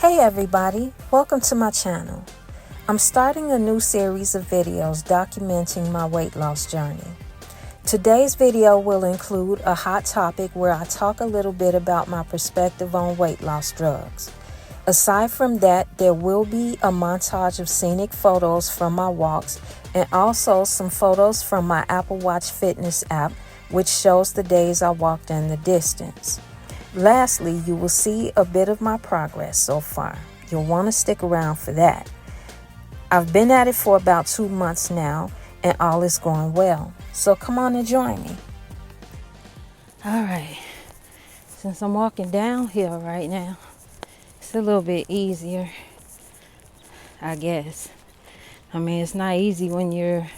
Hey everybody, welcome to my channel. I'm starting a new series of videos documenting my weight loss journey. Today's video will include a hot topic where I talk a little bit about my perspective on weight loss drugs. Aside from that, there will be a montage of scenic photos from my walks and also some photos from my Apple Watch Fitness app, which shows the days I walked and the distance. Lastly, you will see a bit of my progress so far. You'll want to stick around for that. I've been at it for about 2 months now, and all is going well. So come on and join me. All right, since I'm walking downhill right now, it's a little bit easier, I guess. I mean, it's not easy when you're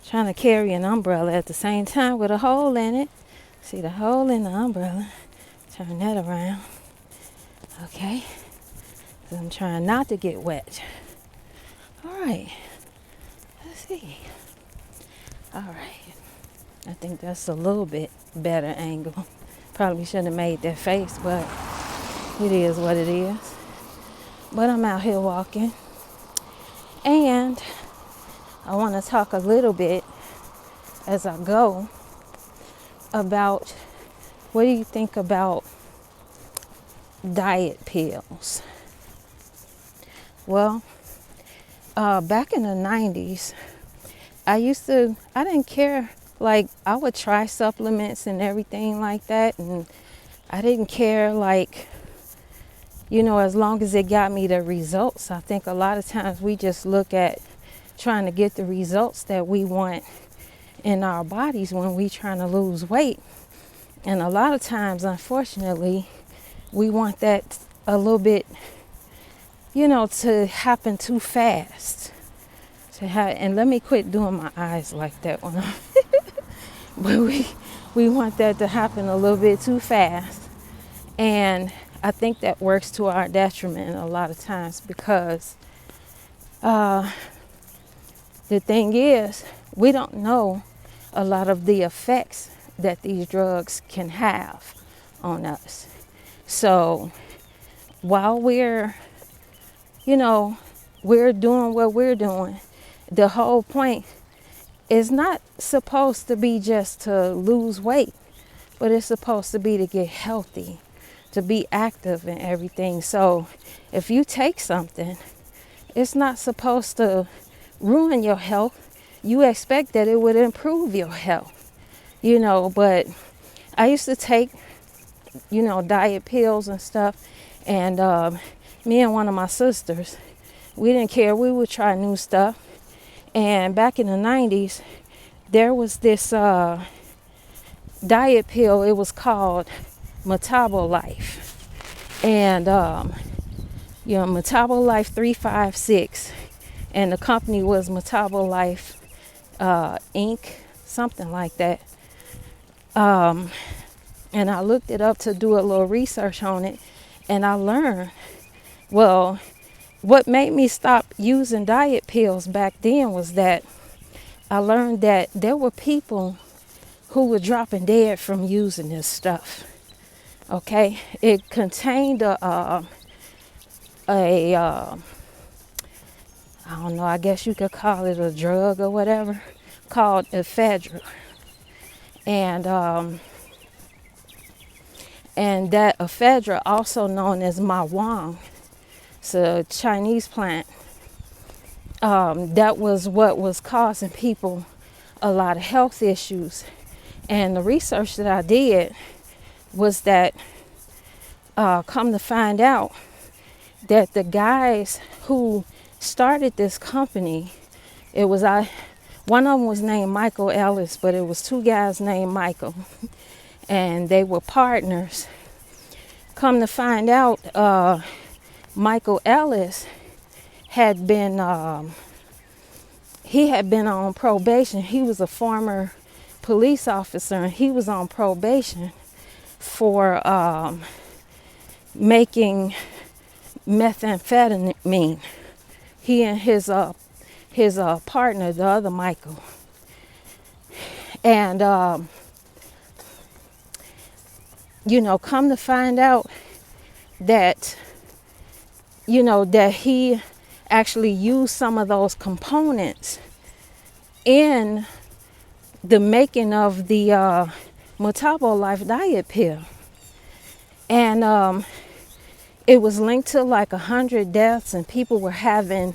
trying to carry an umbrella at the same time with a hole in it. See the hole in the umbrella? Turn that around. Okay. So I'm trying not to get wet. All right. Let's see. All right. I think that's a little bit better angle. Probably shouldn't have made that face, but it is what it is. But I'm out here walking. And I want to talk a little bit as I go about what do you think about diet pills? Well, back in the 90s, I didn't care. Like, I would try supplements and everything like that. And I didn't care, like, as long as it got me the results. I think a lot of times we just look at trying to get the results that we want in our bodies when we trying to lose weight. And a lot of times, unfortunately, we want that a little bit, to happen too fast. And let me quit doing my eyes like that when I'm but we want that to happen a little bit too fast. And I think that works to our detriment a lot of times because the thing is, we don't know a lot of the effects that these drugs can have on us. So while we're doing what we're doing, the whole point is not supposed to be just to lose weight, but it's supposed to be to get healthy, to be active and everything. So if you take something, it's not supposed to ruin your health. You expect that it would improve your health. But I used to take, diet pills and stuff. And me and one of my sisters, we didn't care. We would try new stuff. And back in the 90s, there was this diet pill. It was called Life. And, Life 356. And the company was Life Inc., something like that. And I looked it up to do a little research on it, and I learned, what made me stop using diet pills back then was that I learned that there were people who were dropping dead from using this stuff. Okay, it contained I don't know, I guess you could call it a drug or whatever, called ephedra. And that ephedra, also known as ma huang, it's a Chinese plant. That was what was causing people a lot of health issues. And the research that I did was that, come to find out that the guys who started this company, one of them was named Michael Ellis, but it was two guys named Michael. And they were partners. Come to find out, Michael Ellis had been on probation. He was a former police officer, and he was on probation for making methamphetamine. He and his partner, the other Michael. And come to find out that that he actually used some of those components in the making of the Life diet pill. And it was linked to like 100 deaths, and people were having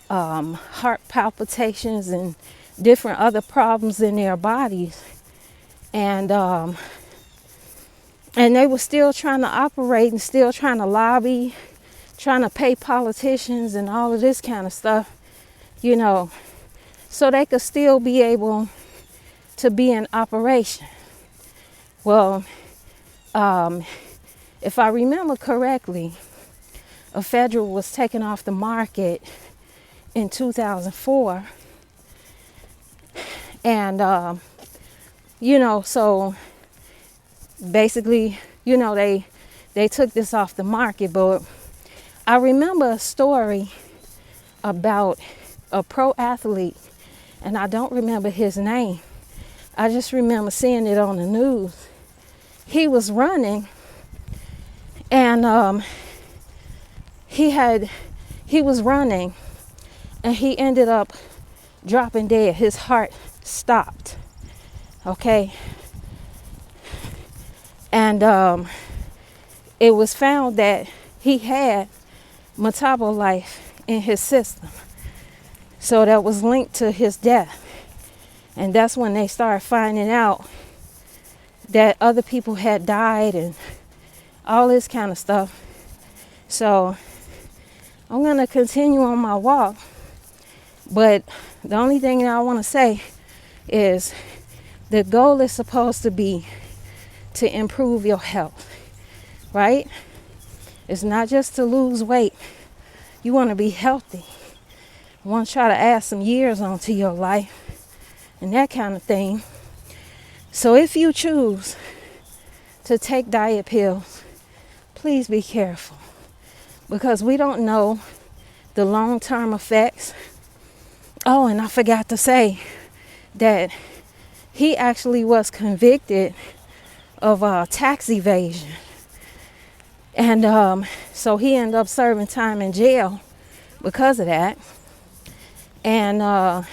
heart palpitations and different other problems in their bodies. And they were still trying to operate and still trying to lobby, trying to pay politicians and all of this kind of stuff, so they could still be able to be in operation. Well, if I remember correctly, Ephedra was taken off the market in 2004. And, so basically, they took this off the market. But I remember a story about a pro athlete, and I don't remember his name. I just remember seeing it on the news. He was running, and he was running, and he ended up dropping dead. His heart stopped. Okay. And it was found that he had Life in his system. So that was linked to his death. And that's when they started finding out that other people had died and all this kind of stuff. So I'm going to continue on my walk. But the only thing that I want to say is the goal is supposed to be to improve your health, right? It's not just to lose weight. You want to be healthy. You want to try to add some years onto your life and that kind of thing. So if you choose to take diet pills, please be careful, because we don't know the long-term effects. Oh, and I forgot to say that he actually was convicted of tax evasion. And so he ended up serving time in jail because of that. And,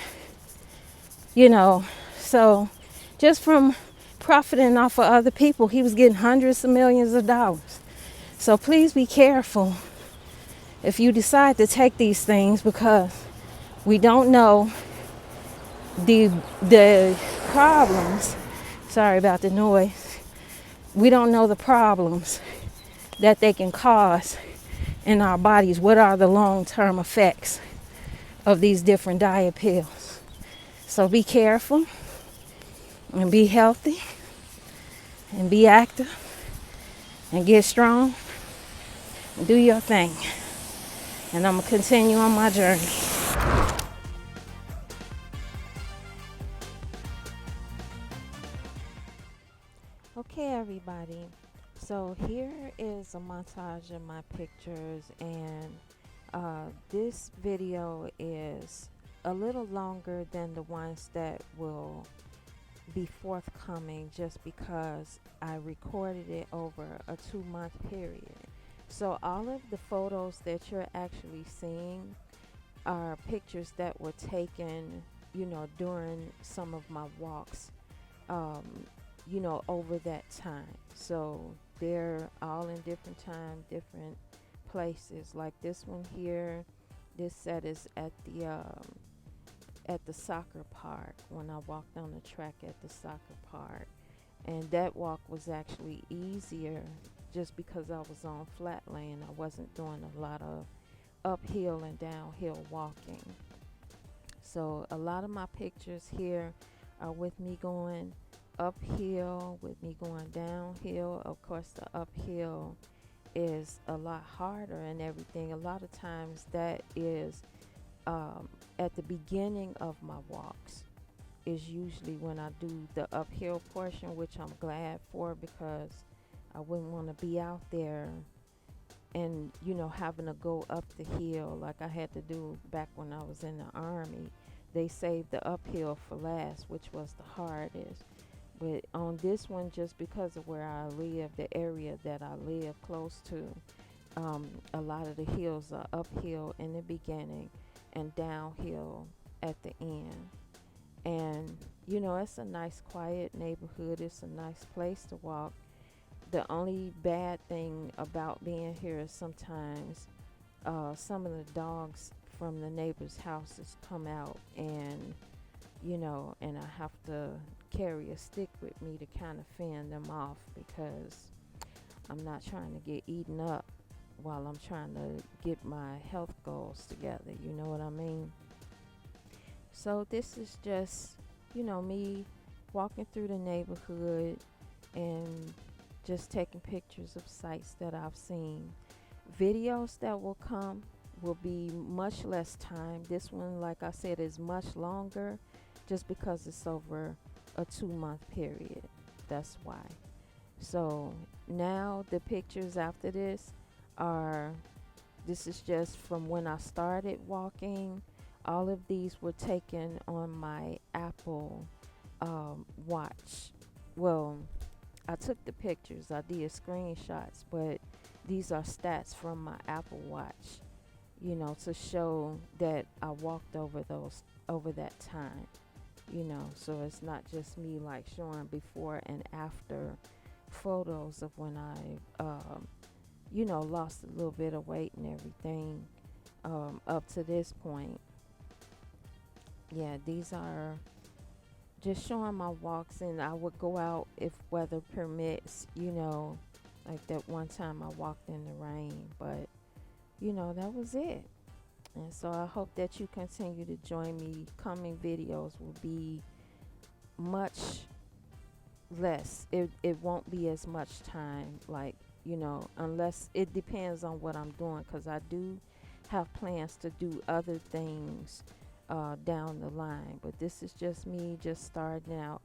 so just from profiting off of other people, he was getting hundreds of millions of dollars. So please be careful if you decide to take these things, because we don't know the problems. Sorry about the noise. We don't know the problems that they can cause in our bodies. What are the long-term effects of these different diet pills? So be careful and be healthy and be active and get strong and do your thing. And I'm going to continue on my journey. Okay, everybody. So here is a montage of my pictures, and this video is a little longer than the ones that will be forthcoming, just because I recorded it over a 2-month period. So all of the photos that you're actually seeing are pictures that were taken, during some of my walks, over that time. So they're all in different time, different places. Like this one here, this set is at the soccer park, when I walked on the track at the soccer park. And that walk was actually easier just because I was on flat land. I wasn't doing a lot of uphill and downhill walking. So a lot of my pictures here are with me going uphill, with me going downhill. Of course, the uphill is a lot harder and everything. A lot of times that is at the beginning of my walks, is usually when I do the uphill portion, which I'm glad for, because I wouldn't want to be out there and having to go up the hill like I had to do back when I was in the Army. They saved the uphill for last, which was the hardest. But on this one, just because of where I live, the area that I live close to, A lot of the hills are uphill in the beginning and downhill at the end. And, it's a nice, quiet neighborhood. It's a nice place to walk. The only bad thing about being here is sometimes some of the dogs from the neighbors' houses come out, and I have to carry a stick with me to kind of fend them off because I'm not trying to get eaten up while I'm trying to get my health goals together. You know what I mean? So this is just, me walking through the neighborhood and just taking pictures of sites that I've seen. Videos that will come will be much less time. This one, like I said, is much longer just because it's over a 2-month period. That's why. So now the pictures after this is just from when I started walking. All of these were taken on my Apple Watch. Well, I took the pictures, I did screenshots, but these are stats from my Apple Watch, to show that I walked over that time, so it's not just me like showing before and after photos of when I, lost a little bit of weight and everything up to this point. Yeah, these are just showing my walks, and I would go out if weather permits, like that one time I walked in the rain, but that was it. And so I hope that you continue to join me. Coming videos will be much less. It won't be as much time, like, unless it depends on what I'm doing, because I do have plans to do other things down the line, but this is just me just starting out.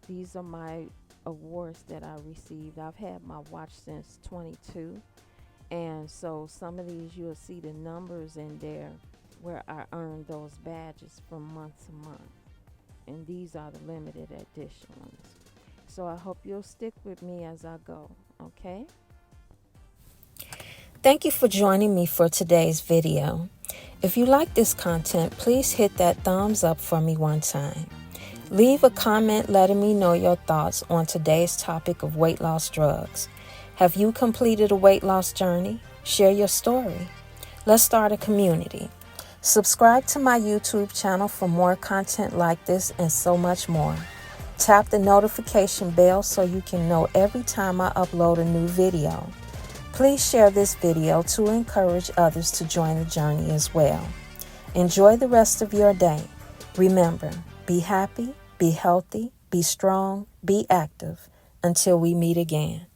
These are my awards that I received. I've had my watch since 22, and so some of these you'll see the numbers in there where I earned those badges from month to month, and these are the limited edition ones. So I hope you'll stick with me as I go. Okay, thank you for joining me for today's video. If you like this content, please hit that thumbs up for me one time. Leave a comment letting me know your thoughts on today's topic of weight loss drugs. Have you completed a weight loss journey? Share your story. Let's start a community. Subscribe to my YouTube channel for more content like this and so much more. Tap the notification bell so you can know every time I upload a new video. Please share this video to encourage others to join the journey as well. Enjoy the rest of your day. Remember, be happy, be healthy, be strong, be active. Until we meet again.